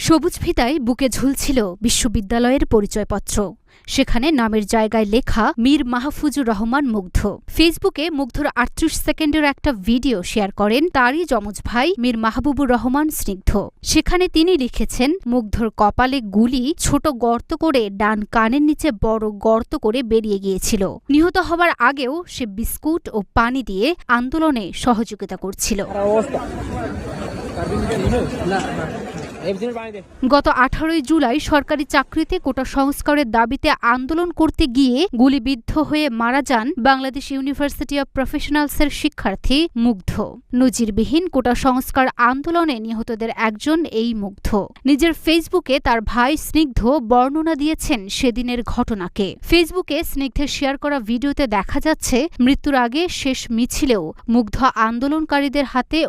সবুজ ফিতায় বুকে ঝুলছিল বিশ্ববিদ্যালয়ের পরিচয়পত্র। সেখানে নামের জায়গায় লেখা মীর মাহফুজুর রহমান মুগ্ধ। ফেসবুকে মুগ্ধর ৩৮ সেকেন্ডের একটা ভিডিও শেয়ার করেন তারই যমজ ভাই মীর মাহবুবুর রহমান স্নিগ্ধ। সেখানে তিনি লিখেছেন, মুগ্ধর কপালে গুলি ছোট গর্ত করে ডান কানের নিচে বড় গর্ত করে বেরিয়ে গিয়েছিল। নিহত হবার আগেও সে বিস্কুট ও পানি দিয়ে আন্দোলনে সহযোগিতা করছিল। গত ১৮ জুলাই সরকারি চাকরিতে কোটা সংস্কারের দাবিতে আন্দোলন করতে গিয়ে গুলিবিদ্ধ হয়ে মারা যান বাংলাদেশ ইউনিভার্সিটি অব প্রফেশনালসের শিক্ষার্থী মুগ্ধ। নজিরবিহীন কোটা সংস্কার আন্দোলনে নিহতদের একজন এই মুগ্ধ। নিজের ফেসবুকে তার ভাই স্নিগ্ধ বর্ণনা দিয়েছেন সেদিনের ঘটনাকে। ফেসবুকে স্নিগ্ধের শেয়ার করা ভিডিওতে দেখা যাচ্ছে মৃত্যুর আগে শেষ মিছিলেও মুগ্ধ আন্দোলনকারীদের হাতে